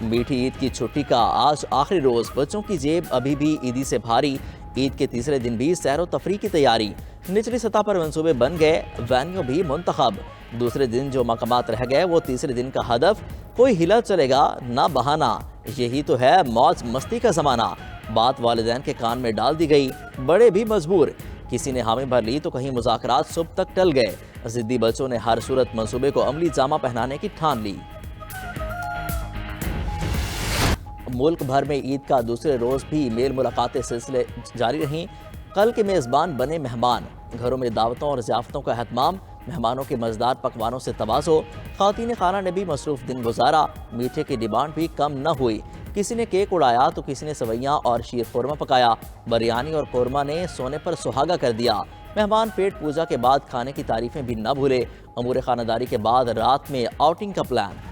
मीठी ईद की छुट्टी का आज आखिरी रोज, बच्चों की जेब अभी भी ईदी से भारी। ईद के तीसरे दिन भी सैर व तफरी की तैयारी, निचली सतह पर मंसूबे बन गए, वेन्यू भी मुंतखब। दूसरे दिन जो मकामात रह गए वो तीसरे दिन का हदफ, कोई हिला चलेगा ना बहाना। यही तो है मौज मस्ती का जमाना। बात वालिदैन के कान में डाल दी गई, बड़े भी मजबूर। किसी ने हामी भर ली तो कहीं मुज़ाकरात सुबह तक टल गए। जिद्दी बच्चों ने हर सूरत मंसूबे को अमली जामा पहनाने की ठान ली। मुल्क भर में ईद का दूसरे रोज भी मेल मुलाकातें सिलसिले जारी रहीं। कल के मेज़बान बने मेहमान, घरों में दावतों और ज़ियाफ़तों का एहतमाम, मेहमानों के मज़ेदार पकवानों से तवाज़ो। ख़ातीन खाना ने भी मसरूफ़ दिन गुजारा, मीठे की डिमांड भी कम न हुई। किसी ने केक उड़ाया तो किसी ने सवैयाँ और शीर खुरमा पकाया। बिरयानी और कोरमा ने सोने पर सुहागा कर दिया। मेहमान पेट पूजा के बाद खाने की तारीफ़ें भी न भूले। अमूर खानादारी के बाद रात में आउटिंग का प्लान।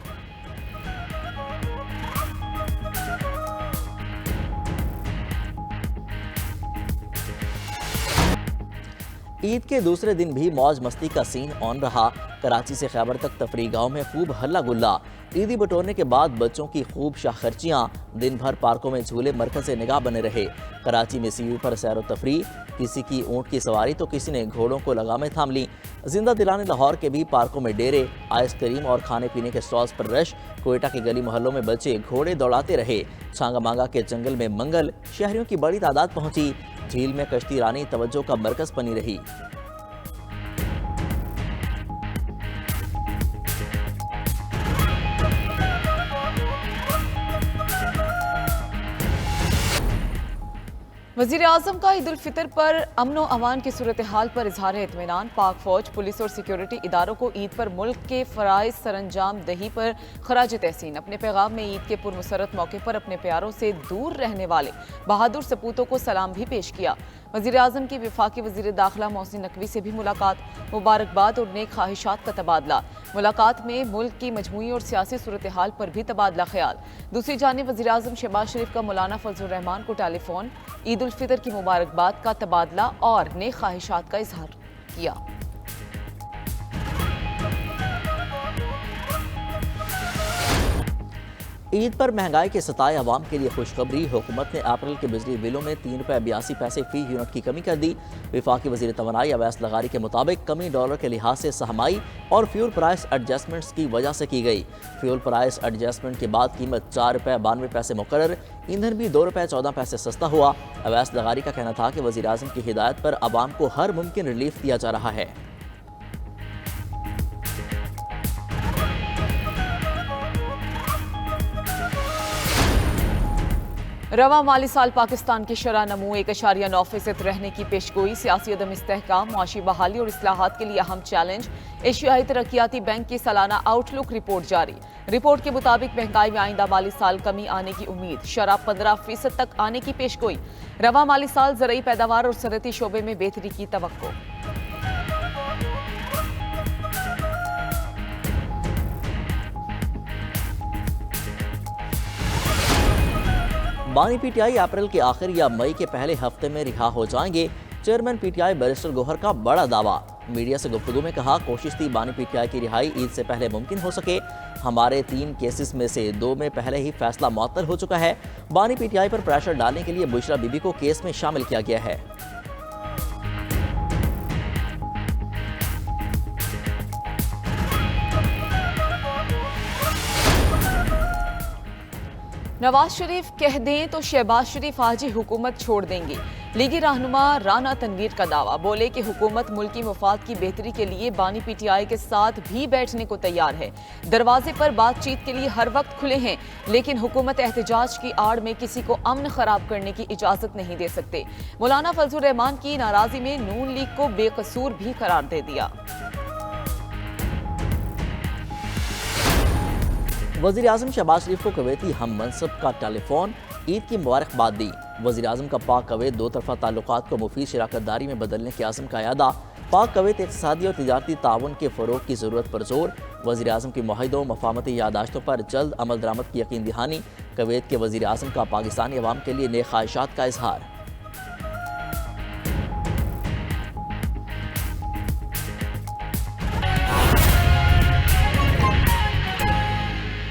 ईद के दूसरे दिन भी मौज मस्ती का सीन ऑन रहा। कराची से खैबर तक तफरी गाँव में खूब हल्ला गुल्ला। ईदी बटोरने के बाद बच्चों की खूब शाखर्चियाँ, दिन भर पार्कों में झूले मरकज़ नगाह बने रहे। कराची में सीवी पर सैर व तफरी, किसी की ऊँट की सवारी तो किसी ने घोड़ों को लगामें थाम ली। जिंदा दिलाने लाहौर के भी पार्कों में डेरे, आइसक्रीम और खाने पीने के स्टॉल्स पर रश। कोयटा के गली मोहल्लों में बच्चे घोड़े दौड़ाते रहे। छांगा मांगा के जंगल में मंगल, शहरियों की बड़ी तादाद पहुंची। झील में कश्ती रानी तवज्जो का मरकज बनी रही। वज़ीर-ए-आज़म का ईद उल फितर पर अमन व अमान की सूरत हाल पर इजहार इत्मीनान। पाक फौज, पुलिस और सिक्योरिटी इदारों को ईद पर मुल्क के फ़राइज़ सरअंजाम दही पर खराज तहसीन। अपने पैगाम में ईद के पुरमसरत मौके पर अपने प्यारों से दूर रहने वाले बहादुर सपूतों को सलाम भी पेश किया। वज़ीर-ए-आज़म की वफाकी वज़ीर दाखिला मोहसिन नकवी से भी मुलाकात, मुबारकबाद और नेक ख्वाहिशात का तबादला। मुलाकात में मुल्क की मजमूई और सियासी सूरत हाल पर भी तबादला ख्याल। दूसरी जानिब वज़ीर-ए-आज़म शहबाज शरीफ का मौलाना फजलुर रहमान को टेलीफोन, ईद उल फितर की मुबारकबाद का तबादला और नेक ख्वाहिशात का इजहार किया। ईद पर महंगाई के सताए अवाम के लिए खुशखबरी। हुकूमत ने अप्रैल के बिजली बिलों में ₹3.82 फी यूनिट की कमी कर दी। वफाकी वज़ीर तवानाई अवैस लगारी के मुताबिक कमी डॉलर के लिहाज से सहमाई और फ्यूल प्राइस एडजस्टमेंट्स की वजह से की गई। फ्यूल प्राइस एडजस्टमेंट के बाद कीमत ₹4.92 मुकर्रर, ईंधन भी ₹2.14 सस्ता हुआ। अवैस लगारी का कहना था कि वज़ीर आज़म की हिदायत पर अवाम को हर मुमकिन रिलीफ दिया जा रहा है। रवा माली साल पाकिस्तान की शरह नमू 1.9% रहने की पेशगोई। सियासी अदम इस्तेहकाम, मुआशी बहाली और इस्लाहात के लिए अहम चैलेंज। एशियाई तरक्याती बैंक की सालाना आउटलुक रिपोर्ट जारी। रिपोर्ट के मुताबिक महंगाई में आइंदा माली साल कमी आने की उम्मीद, शरह 15% तक आने की पेशगोई। रवा माली साल ज़रई पैदावार और सनअती शोबे में बेहतरी की तवक्को। बानी पीटीआई अप्रैल के आखिर या मई के पहले हफ्ते में रिहा हो जाएंगे। चेयरमैन पीटीआई बैरिस्टर गौहर का बड़ा दावा। मीडिया से गुफ्तगू में कहा, कोशिश थी बानी पीटीआई की रिहाई ईद से पहले मुमकिन हो सके। हमारे 3 केसेस में से 2 में पहले ही फैसला मुअत्तल हो चुका है। बानी पीटीआई पर प्रेशर डालने के लिए बुशरा बीबी को केस में शामिल किया गया है। नवाज शरीफ कह दें तो शहबाज शरीफ आज ही हुकूमत छोड़ देंगे। लीगी रहनुमा राना तनवीर का दावा, बोले कि हुकूमत मुल्की मफाद की बेहतरी के लिए बानी पीटीआई के साथ भी बैठने को तैयार है। दरवाजे पर बातचीत के लिए हर वक्त खुले हैं, लेकिन हुकूमत एहतजाज की आड़ में किसी को अमन खराब करने की इजाजत नहीं दे सकते। मौलाना फजलुर रहमान की नाराजगी में नून लीग को बेकसूर भी करार दे दिया। वज़ीर आज़म शहबाज शरीफ को कवैती हम मनसब का टेलीफोन, ईद की मुबारकबाद दी। वज़ीर आज़म का पाक कवैत दो तरफा ताल्लुकात को मुफीद शराकतदारी में बदलने के आज़म का अदा। पाक कवैत इक़्तिसादी और तिजारती ताउन के फ़रोग़ की ज़रूरत पर जोर। वज़ीर आज़म की मुआहिदों मफाहमती यादाश्तों पर जल्द अमल दरामद की यकीन दहानी। कवैत के वज़ीर आज़म का पाकिस्तानी अवाम के लिए नेक ख्वाहिशात का इजहार।